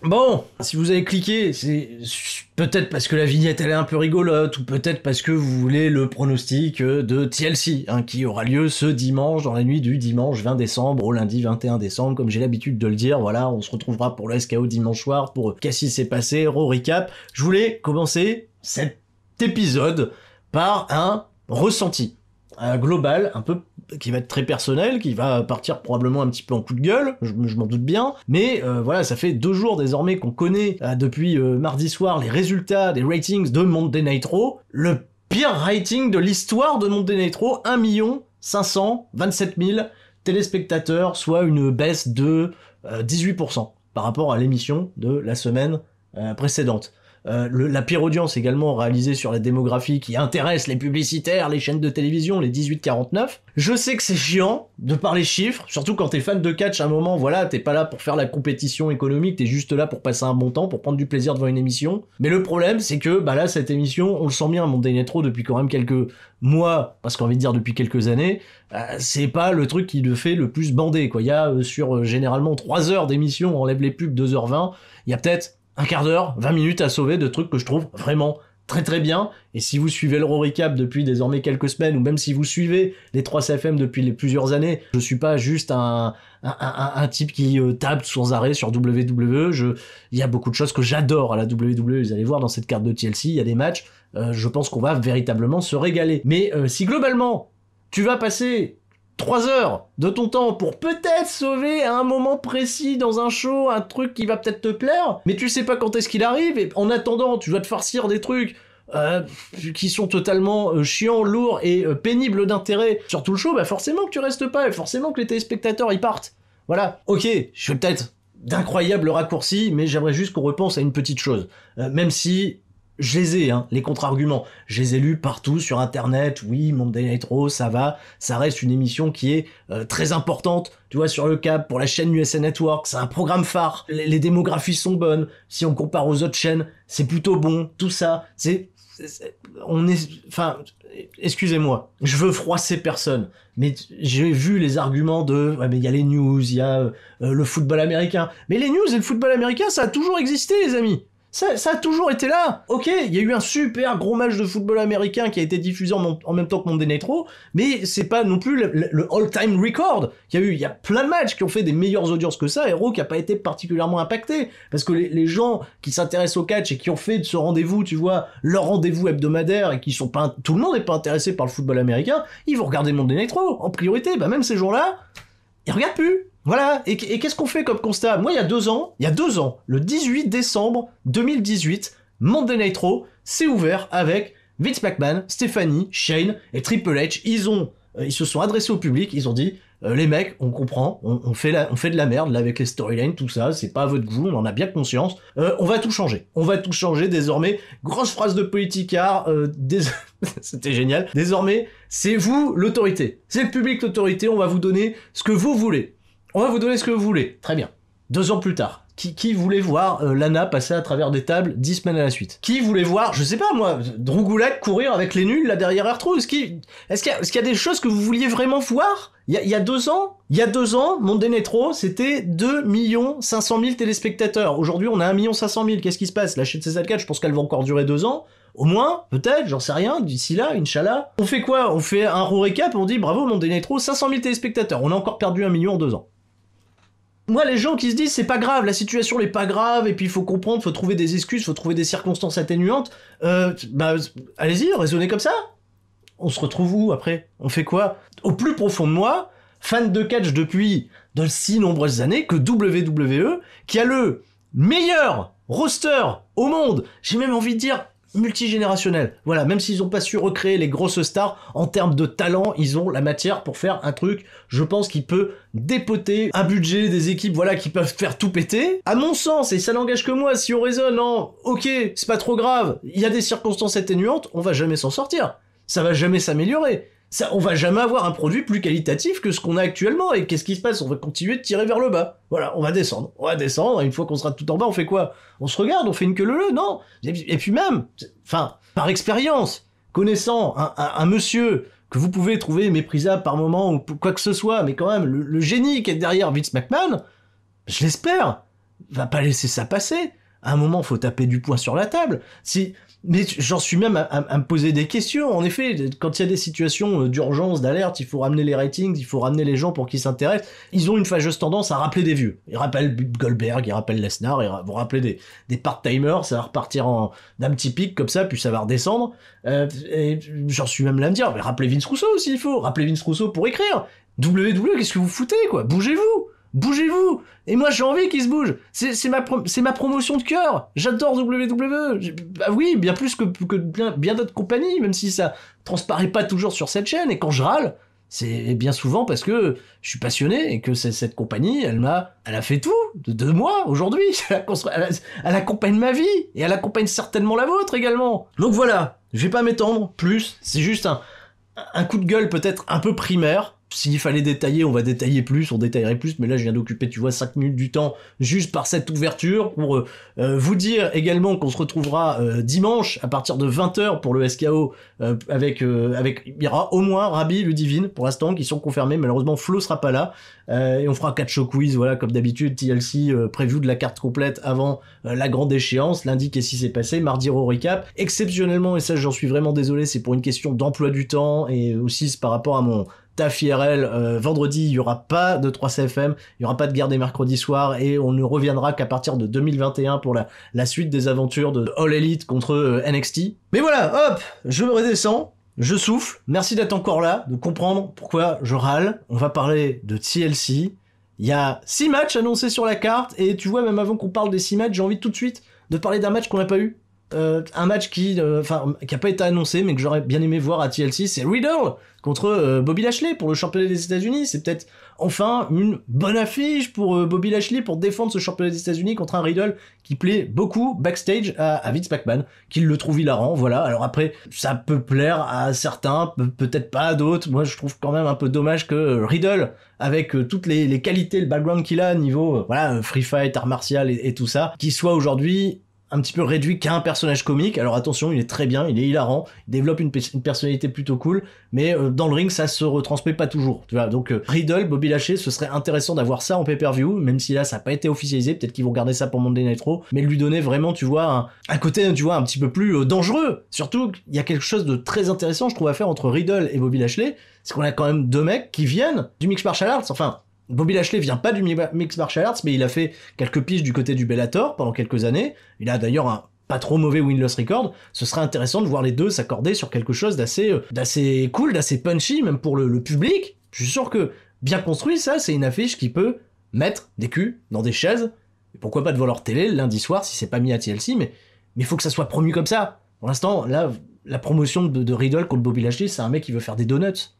Bon, si vous avez cliqué, c'est peut-être parce que la vignette elle est un peu rigolote, ou peut-être parce que vous voulez le pronostic de TLC, hein, qui aura lieu ce dimanche, dans la nuit du dimanche 20 décembre au lundi 21 décembre, comme j'ai l'habitude de le dire. Voilà, on se retrouvera pour le SKO dimanche soir, pour qu'est-ce qui s'est passé, Raw Recap. Je voulais commencer cet épisode par un ressenti global, un peu qui va être très personnel, qui va partir probablement un petit peu en coup de gueule, je m'en doute bien, mais voilà, ça fait 2 jours désormais qu'on connaît depuis mardi soir les résultats des ratings de Monday Night Raw, le pire rating de l'histoire de Monday Night Raw, 1 527 000 téléspectateurs, soit une baisse de 18% par rapport à l'émission de la semaine précédente. La pire audience également réalisée sur la démographie qui intéresse les publicitaires, les chaînes de télévision, les 18-49. Je sais que c'est chiant de parler chiffres, surtout quand t'es fan de catch à un moment, voilà, t'es pas là pour faire la compétition économique, t'es juste là pour passer un bon temps, pour prendre du plaisir devant une émission. Mais le problème, c'est que, bah là, cette émission, on le sent bien, Monday Night Raw depuis quand même quelques mois, parce qu'on envie de dire depuis quelques années, c'est pas le truc qui le fait le plus bander, quoi. Il y a sur généralement 3 heures d'émission, on enlève les pubs, 2h20, il y a peut-être un quart d'heure, 20 minutes à sauver de trucs que je trouve vraiment très très bien. Et si vous suivez le Raw Recap depuis désormais quelques semaines, ou même si vous suivez les 3CFM depuis les plusieurs années, je suis pas juste un type qui tape sans arrêt sur WWE. Il y a beaucoup de choses que j'adore à la WWE. Vous allez voir dans cette carte de TLC, il y a des matchs. Je pense qu'on va véritablement se régaler. Mais si globalement, tu vas passer 3 heures de ton temps pour peut-être sauver à un moment précis dans un show un truc qui va peut-être te plaire, mais tu sais pas quand est-ce qu'il arrive, et en attendant, tu dois te farcir des trucs qui sont totalement chiants, lourds et pénibles d'intérêt sur tout le show, bah forcément que tu restes pas, et forcément que les téléspectateurs y partent. Voilà, ok, je fais peut-être d'incroyables raccourcis, mais j'aimerais juste qu'on repense à une petite chose. Même si je les ai, hein, les contre-arguments. Je les ai lus partout sur Internet. Oui, Monday Night Raw, ça va. Ça reste une émission qui est très importante. Tu vois, sur le câble, pour la chaîne USA Network, c'est un programme phare. Les démographies sont bonnes. Si on compare aux autres chaînes, c'est plutôt bon. Tout ça, enfin, excusez-moi, je veux froisser personne, mais j'ai vu les arguments de, ouais, mais il y a les news, il y a le football américain. Mais les news et le football américain, ça a toujours existé, les amis. Ça a toujours été là. Ok, il y a eu un super gros match de football américain qui a été diffusé en même temps que Monday Night Raw, mais c'est pas non plus le all-time record qu'il y a eu. Il y a plein de matchs qui ont fait des meilleures audiences que ça, et Raw qui a pas été particulièrement impacté, parce que les gens qui s'intéressent au catch et qui ont fait de ce rendez-vous, tu vois, leur rendez-vous hebdomadaire, et qui sont pas, tout le monde n'est pas intéressé par le football américain, ils vont regarder Monday Night Raw en priorité. Bah même ces gens-là, ils regardent plus. Voilà, et qu'est-ce qu'on fait comme constat? Moi, il y a 2 ans, le 18 décembre 2018, Monday Night Raw s'est ouvert avec Vince McMahon, Stephanie, Shane et Triple H. Ils se sont adressés au public, ils ont dit, les mecs, on comprend, on fait de la merde là avec les storylines, tout ça, c'est pas à votre goût, on en a bien conscience, on va tout changer. On va tout changer désormais. Grosse phrase de politicard, c'était génial. Désormais, c'est vous l'autorité. C'est le public l'autorité, on va vous donner ce que vous voulez. On va vous donner ce que vous voulez. Très bien. 2 ans plus tard, qui voulait voir Lana passer à travers des tables 10 semaines à la suite? Qui voulait voir, je sais pas moi, Drew Gulak courir avec les nuls là derrière R-Truth? Est-ce qu'il y a des choses que vous vouliez vraiment voir? Il y a 2 ans, Monday Night Raw, c'était 2 500 000 téléspectateurs. Aujourd'hui, on a 1 500 000. Qu'est-ce qui se passe? La chaîne CZ4, je pense qu'elle va encore durer 2 ans. Au moins, peut-être, j'en sais rien, d'ici là, Inch'Allah. On fait quoi? On fait un Raw Recap, on dit bravo Monday Night Raw, 500 000 téléspectateurs. On a encore perdu 1 million en 2 ans. Moi, les gens qui se disent c'est pas grave, la situation n'est pas grave, et puis il faut comprendre, faut trouver des excuses, faut trouver des circonstances atténuantes, allez-y, raisonnez comme ça. On se retrouve où après? On fait quoi? Au plus profond de moi, fan de catch depuis de si nombreuses années, que WWE, qui a le meilleur roster au monde, j'ai même envie de dire multigénérationnel. Voilà, même s'ils ont pas su recréer les grosses stars, en termes de talent, ils ont la matière pour faire un truc, je pense, qui peut dépoter un budget, des équipes, voilà, qui peuvent faire tout péter. À mon sens, et ça n'engage que moi, si on raisonne en, ok, c'est pas trop grave, il y a des circonstances atténuantes, on va jamais s'en sortir. Ça va jamais s'améliorer. On va jamais avoir un produit plus qualitatif que ce qu'on a actuellement. Et qu'est-ce qui se passe? On va continuer de tirer vers le bas. Voilà, on va descendre. Et une fois qu'on sera tout en bas, on fait quoi? On se regarde, on fait une queue leu, non? Et puis même, enfin, par expérience, connaissant un monsieur que vous pouvez trouver méprisable par moment ou quoi que ce soit, mais quand même, le génie qui est derrière Vince McMahon, je l'espère, va pas laisser ça passer. À un moment, faut taper du poing sur la table. Mais j'en suis même à me poser des questions. En effet, quand il y a des situations d'urgence, d'alerte, il faut ramener les ratings, il faut ramener les gens pour qu'ils s'intéressent. Ils ont une fâcheuse tendance à rappeler des vieux. Ils rappellent Goldberg, ils rappellent Lesnar, ils vont rappeler des part-timers, ça va repartir d'un petit pic comme ça, puis ça va redescendre. Et j'en suis même là à me dire, mais rappelez Vince Russo aussi, il faut. Rappelez Vince Russo pour écrire. WWE, qu'est-ce que vous foutez, quoi? Bougez-vous! Bougez-vous! Et moi j'ai envie qu'ils se bougent. C'est ma promotion de cœur. J'adore WWE. Bah oui, bien plus que bien d'autres compagnies, même si ça transparaît pas toujours sur cette chaîne. Et quand je râle, c'est bien souvent parce que je suis passionné et que cette compagnie, elle a fait tout de moi aujourd'hui. Elle accompagne ma vie et elle accompagne certainement la vôtre également. Donc voilà, je vais pas m'étendre plus. C'est juste un coup de gueule peut-être un peu primaire. S'il fallait détailler, on va détailler plus, on détaillerait plus, mais là je viens d'occuper, tu vois, 5 minutes du temps juste par cette ouverture pour vous dire également qu'on se retrouvera dimanche à partir de 20h pour le SKO avec il y aura au moins Rabi, Ludivine pour l'instant qui sont confirmés, malheureusement Flo sera pas là et on fera 4 show quiz, voilà, comme d'habitude, TLC preview de la carte complète avant la grande échéance, lundi qu'est-ce qui s'est passé, mardi Raw recap, exceptionnellement, et ça j'en suis vraiment désolé, c'est pour une question d'emploi du temps et aussi c'est par rapport à mon taf IRL, vendredi, il y aura pas de 3CFM, il y aura pas de guerre des mercredis soirs et on ne reviendra qu'à partir de 2021 pour la suite des aventures de All Elite contre NXT. Mais voilà, hop, je me redescends, je souffle, merci d'être encore là, de comprendre pourquoi je râle. On va parler de TLC. Il y a 6 matchs annoncés sur la carte et tu vois, même avant qu'on parle des 6 matchs, j'ai envie tout de suite de parler d'un match qu'on n'a pas eu. Un match qui a pas été annoncé mais que j'aurais bien aimé voir à TLC, c'est Riddle contre Bobby Lashley pour le championnat des États-Unis. C'est peut-être enfin une bonne affiche pour Bobby Lashley pour défendre ce championnat des États-Unis contre un Riddle qui plaît beaucoup backstage à Vince McMahon, qu'il le trouve hilarant, voilà. Alors après, ça peut plaire à certains, peut-être pas à d'autres. Moi, je trouve quand même un peu dommage que Riddle, avec toutes les qualités, le background qu'il a niveau free fight, art martial et tout ça, qui soit aujourd'hui un petit peu réduit qu'à un personnage comique. Alors attention, il est très bien, il est hilarant, il développe une personnalité plutôt cool, mais dans le ring, ça se retransmet pas toujours, tu vois. Donc Riddle, Bobby Lashley, ce serait intéressant d'avoir ça en pay-per-view, même si là, ça n'a pas été officialisé, peut-être qu'ils vont garder ça pour Monday Night Raw, mais lui donner vraiment, tu vois, un côté, tu vois, un petit peu plus dangereux. Surtout, il y a quelque chose de très intéressant, je trouve, à faire entre Riddle et Bobby Lashley, c'est qu'on a quand même 2 mecs qui viennent du Mixed Martial Arts, enfin... Bobby Lashley vient pas du Mixed Martial Arts, mais il a fait quelques piges du côté du Bellator pendant quelques années. Il a d'ailleurs un pas trop mauvais win-loss record. Ce serait intéressant de voir les deux s'accorder sur quelque chose d'assez cool, d'assez punchy, même pour le public. Je suis sûr que, bien construit, ça, c'est une affiche qui peut mettre des culs dans des chaises. Et pourquoi pas devant leur télé le lundi soir, si c'est pas mis à TLC, mais il faut que ça soit promu comme ça. Pour l'instant, là, la promotion de Riddle contre Bobby Lashley, c'est un mec qui veut faire des donuts.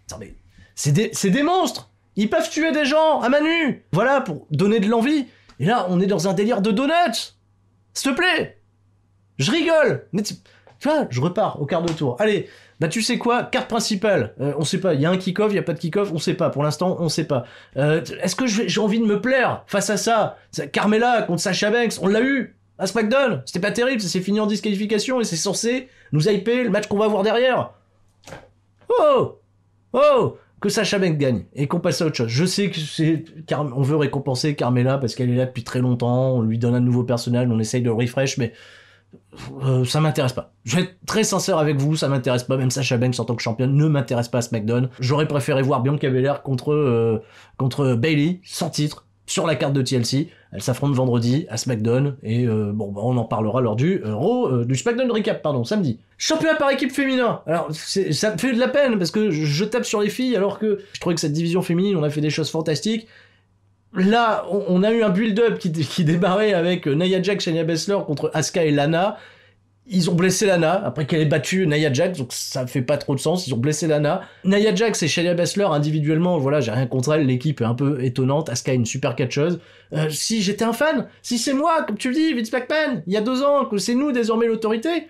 Attendez, c'est des monstres! Ils peuvent tuer des gens à main nue. Voilà, pour donner de l'envie. Et là, on est dans un délire de donuts. S'il te plaît. Je rigole. Mais tu vois, je repars au quart de tour. Allez, bah tu sais quoi, carte principale. On sait pas, il y a un kick-off, il y a pas de kick-off, on sait pas. Pour l'instant, on sait pas. Est-ce que j'ai envie de me plaire face à ça? Carmella contre Sasha Banks, on l'a eu à SmackDown. C'était pas terrible, ça s'est fini en disqualification et c'est censé nous hyper le match qu'on va voir derrière. Oh! Que Sasha Banks gagne et qu'on passe à autre chose. Je sais que on veut récompenser Carmella parce qu'elle est là depuis très longtemps, on lui donne un nouveau personnage, on essaye de refresh, mais ça m'intéresse pas. Je vais être très sincère avec vous, ça m'intéresse pas, même Sasha Banks en tant que championne ne m'intéresse pas à SmackDown. J'aurais préféré voir Bianca Belair contre Bayley, sans titre, sur la carte de TLC. Elle s'affronte vendredi à SmackDown et on en parlera lors du du SmackDown recap, samedi. Championnat par équipe féminin. Alors ça me fait de la peine parce que je tape sur les filles alors que je trouvais que cette division féminine, on a fait des choses fantastiques. Là, on a eu un build-up qui démarrait avec Nia Jax, Shayna Baszler contre Asuka et Lana. Ils ont blessé Lana, après qu'elle ait battu Nia Jax, donc ça fait pas trop de sens, ils ont blessé Lana. Nia Jax et Shayna Baszler, individuellement, voilà, j'ai rien contre elle, l'équipe est un peu étonnante, Asuka est une super catcheuse. Si j'étais un fan, si c'est moi, comme tu le dis, Vince McMahon, il y a 2 ans, que c'est nous désormais l'autorité,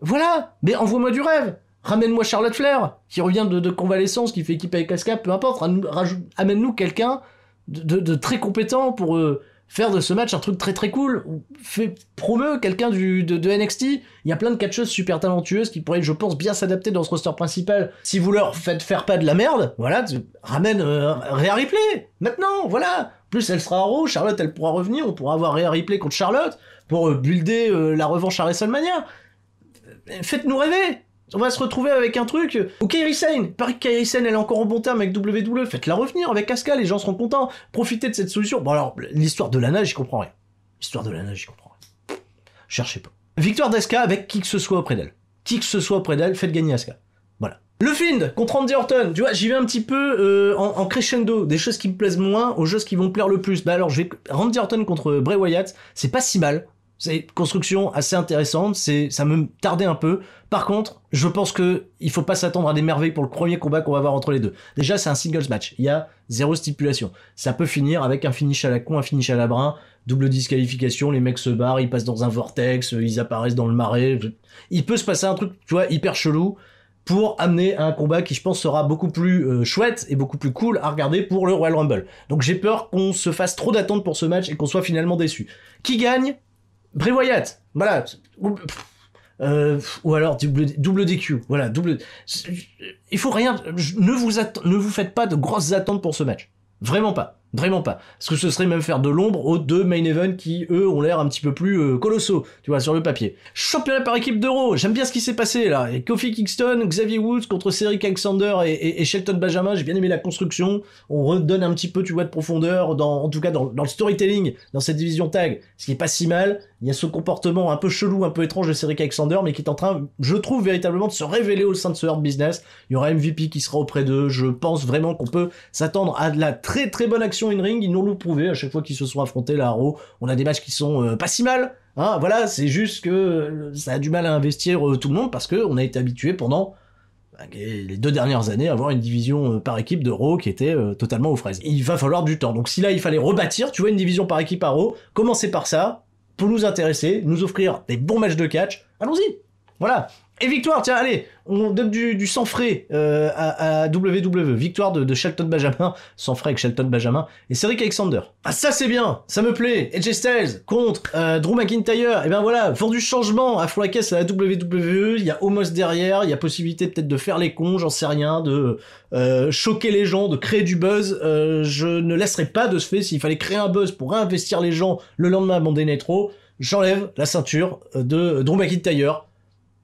voilà, mais envoie-moi du rêve. Ramène-moi Charlotte Flair, qui revient de convalescence, qui fait équipe avec Asuka, peu importe, amène-nous quelqu'un de très compétent pour... faire de ce match un truc très très cool, promeut quelqu'un de NXT, il y a plein de catcheuses super talentueuses qui pourraient, je pense, bien s'adapter dans ce roster principal. Si vous leur faites faire pas de la merde, voilà, ramène Rhea Ripley, maintenant, voilà, Plus elle sera à Raw, Charlotte elle pourra revenir, on pourra avoir Rhea Ripley contre Charlotte pour builder la revanche à WrestleMania. Faites-nous rêver. On va se retrouver avec un truc. Ou Kairi Sane. Pareil que Kairi Sane, elle est encore en bon terme avec WWE. Faites-la revenir avec Asuka, les gens seront contents. Profitez de cette solution. Bon alors, l'histoire de Lana, j'y comprends rien. L'histoire de Lana, j'y comprends rien. Cherchez pas. Victoire d'Asuka avec qui que ce soit auprès d'elle. Qui que ce soit auprès d'elle, faites gagner Asuka. Voilà. Le Fiend contre Randy Orton. Tu vois, j'y vais un petit peu en crescendo. Des choses qui me plaisent moins aux choses qui vont me plaire le plus. Bah alors, Randy Orton contre Bray Wyatt, c'est pas si mal. C'est une construction assez intéressante, ça me tardait un peu. Par contre, je pense que il faut pas s'attendre à des merveilles pour le premier combat qu'on va avoir entre les deux. Déjà, c'est un singles match, il y a 0 stipulation. Ça peut finir avec un finish à la con, un finish à la brin, double disqualification, les mecs se barrent, ils passent dans un vortex, ils apparaissent dans le marais. Il peut se passer un truc, tu vois, hyper chelou pour amener à un combat qui, je pense, sera beaucoup plus chouette et beaucoup plus cool à regarder pour le Royal Rumble. Donc j'ai peur qu'on se fasse trop d'attentes pour ce match et qu'on soit finalement déçu. Qui gagne ? Bray Wyatt, voilà, ou alors double DQ, voilà, il faut rien, ne vous faites pas de grosses attentes pour ce match, vraiment pas, parce que ce serait même faire de l'ombre aux deux main events qui, eux, ont l'air un petit peu plus colossaux, tu vois, sur le papier. Championnat par équipe d'Euro, j'aime bien ce qui s'est passé, là, et Kofi Kingston, Xavier Woods contre Cedric Alexander et Shelton Benjamin, j'ai bien aimé la construction, on redonne un petit peu, tu vois, de profondeur, en tout cas dans le storytelling, dans cette division tag, ce qui est pas si mal. Il y a ce comportement un peu chelou, un peu étrange de Cedric Alexander, mais qui est en train, je trouve, véritablement de se révéler au sein de ce Hurt Business. Il y aura MVP qui sera auprès d'eux. Je pense vraiment qu'on peut s'attendre à de la très très bonne action in-ring. Ils nous l'ont prouvé à chaque fois qu'ils se sont affrontés là à Raw. On a des matchs qui sont pas si mal. Hein, voilà, c'est juste que ça a du mal à investir tout le monde parce que on a été habitué pendant les 2 dernières années à avoir une division par équipe de Raw qui était totalement aux fraises. Il va falloir du temps. Donc si là il fallait rebâtir, tu vois, une division par équipe à Raw, commencez par ça. Pour nous intéresser, nous offrir des bons matchs de catch, allons-y. Voilà. Et victoire, tiens, allez, on donne du sang frais à WWE. Victoire de Shelton Benjamin, sang frais avec Shelton Benjamin et Cedric Alexander. Ah ça c'est bien, ça me plaît. AJ Styles contre Drew McIntyre. Et ben voilà, fort du changement à fond la caisse à la WWE. Il y a Omos derrière, il y a possibilité peut-être de faire les cons, j'en sais rien, de choquer les gens, de créer du buzz. Je ne laisserai pas de ce fait s'il fallait créer un buzz pour réinvestir les gens le lendemain à Monday Night Raw. J'enlève la ceinture de Drew McIntyre.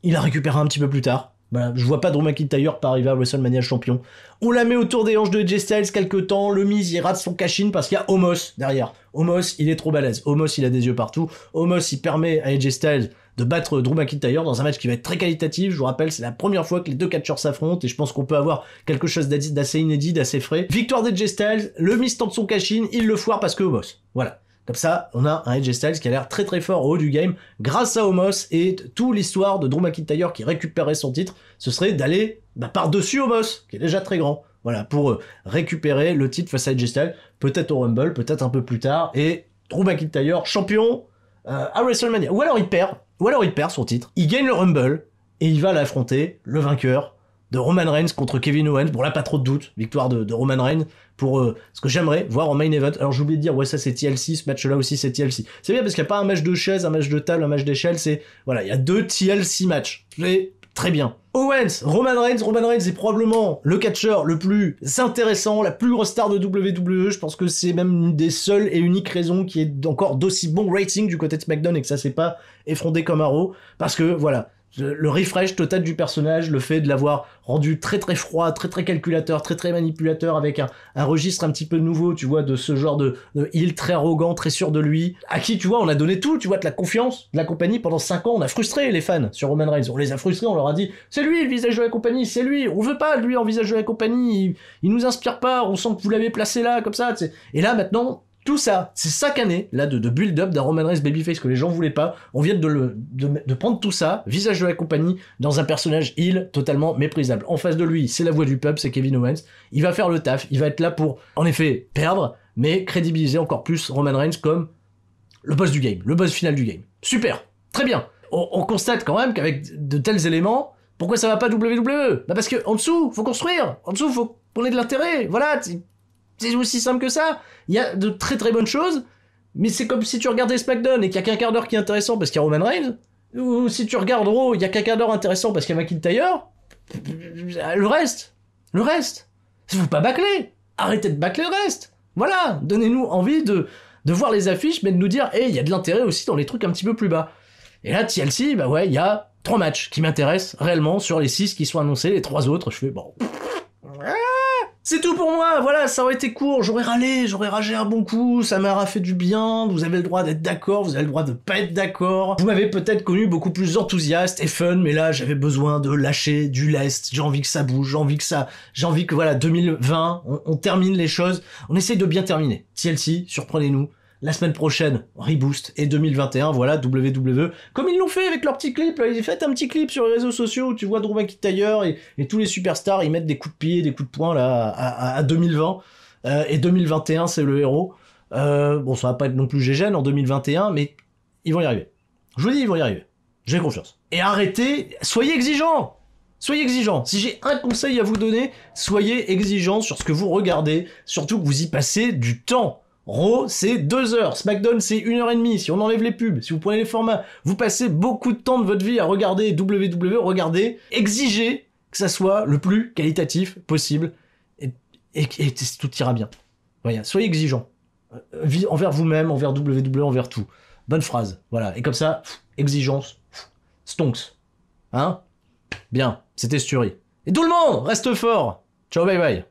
Il la récupérera un petit peu plus tard. Voilà, je vois pas Drew McIntyre pas arriver à WrestleMania champion. On la met autour des hanches de AJ Styles quelque temps. Le Miz, il rate son cash-in parce qu'il y a Omos derrière. Omos, il est trop balèze. Omos, il a des yeux partout. Omos, il permet à AJ Styles de battre Drew McIntyre dans un match qui va être très qualitatif. Je vous rappelle, c'est la première fois que les deux catcheurs s'affrontent et je pense qu'on peut avoir quelque chose d'assez inédit, d'assez frais. Victoire d'AJ Styles, le Miz tente son cash-in, il le foire parce que Omos. Voilà. Comme ça, on a un AJ Styles qui a l'air très très fort au haut du game grâce à Omos et toute l'histoire de Drew McIntyre qui récupérait son titre, ce serait d'aller par-dessus Omos, qui est déjà très grand. Voilà, pour récupérer le titre face à AJ Styles, peut-être au Rumble, peut-être un peu plus tard, et Drew McIntyre champion à WrestleMania. Ou alors il perd son titre, il gagne le Rumble et il va l'affronter, le vainqueur de Roman Reigns contre Kevin Owens. Bon là, pas trop de doute, victoire de Roman Reigns pour ce que j'aimerais voir en main event. Alors j'ai oublié de dire, ouais, ça c'est TLC, ce match-là aussi c'est TLC. C'est bien parce qu'il n'y a pas un match de chaise, un match de table, un match d'échelle, c'est, voilà, il y a 2 TLC matchs. C'est très bien. Owens, Roman Reigns est probablement le catcheur le plus intéressant, la plus grosse star de WWE. Je pense que c'est même une des seules et uniques raisons qui est encore d'aussi bon rating du côté de SmackDown et que ça s'est pas effondré comme un Raw. Parce que, voilà, le refresh total du personnage, le fait de l'avoir rendu très très froid, très très calculateur, très très manipulateur, avec un registre un petit peu nouveau, tu vois, de ce genre de heel très arrogant, très sûr de lui, à qui, tu vois, on a donné tout, tu vois, de la confiance, de la compagnie. Pendant 5 ans, on a frustré les fans sur Roman Reigns, on les a frustrés, on leur a dit, c'est lui le visage de la compagnie, c'est lui, on veut pas de lui en visage de la compagnie, il nous inspire pas, on sent que vous l'avez placé là, comme ça, t'sais. Et là, maintenant, tout ça, c'est 5 années là de build-up d'un Roman Reigns babyface que les gens voulaient pas. On vient de prendre tout ça, visage de la compagnie, dans un personnage heel totalement méprisable. En face de lui, c'est la voix du peuple, c'est Kevin Owens. Il va faire le taf, il va être là pour, en effet, perdre, mais crédibiliser encore plus Roman Reigns comme le boss du game, le boss final du game. Super, très bien. On constate quand même qu'avec de tels éléments, pourquoi ça va pas WWE ? Bah parce que en dessous, faut construire. En dessous, faut qu'on ait de l'intérêt. Voilà. C'est aussi simple que ça. Il y a de très très bonnes choses, mais c'est comme si tu regardais SmackDown et qu'il y a qu'un quart d'heure qui est intéressant parce qu'il y a Roman Reigns, ou si tu regardes Raw, il y a qu'un quart d'heure intéressant parce qu'il y a McIntyre. Le reste, faut pas bâcler. Arrêtez de bâcler le reste. Voilà, donnez-nous envie de voir les affiches, mais de nous dire, il y a de l'intérêt aussi dans les trucs un petit peu plus bas. Et là, TLC, bah ouais, il y a 3 matchs qui m'intéressent réellement sur les 6 qui sont annoncés, les 3 autres, je fais, bon... C'est tout pour moi, voilà, ça aurait été court, j'aurais râlé, j'aurais ragé un bon coup, ça m'aura fait du bien, vous avez le droit d'être d'accord, vous avez le droit de pas être d'accord. Vous m'avez peut-être connu beaucoup plus enthousiaste et fun, mais là j'avais besoin de lâcher du lest, j'ai envie que ça bouge, j'ai envie que voilà, 2020, on termine les choses, on essaye de bien terminer. TLC, surprenez-nous. La semaine prochaine, Reboost, et 2021, voilà, WWE, comme ils l'ont fait avec leur petit clip, là, ils ont fait un petit clip sur les réseaux sociaux où tu vois Drew McIntyre et tous les superstars, ils mettent des coups de pied, des coups de poing, là, à 2020, et 2021, c'est le héros. Bon, ça va pas être non plus GGN en 2021, mais ils vont y arriver. Je vous dis, ils vont y arriver. J'ai confiance. Et arrêtez, soyez exigeants! Soyez exigeants. Si j'ai un conseil à vous donner, soyez exigeants sur ce que vous regardez, surtout que vous y passez du temps. Raw, c'est 2 heures. SmackDown, c'est 1h30. Si on enlève les pubs, si vous prenez les formats, vous passez beaucoup de temps de votre vie à regarder WWE, regardez, exigez que ça soit le plus qualitatif possible et tout ira bien. Voilà, soyez exigeants. Envers vous-même, envers WWE, envers tout. Bonne phrase. Voilà. Et comme ça, exigence, stonks. Hein? Bien. C'était Sturi. Et tout le monde, reste fort. Ciao, bye bye.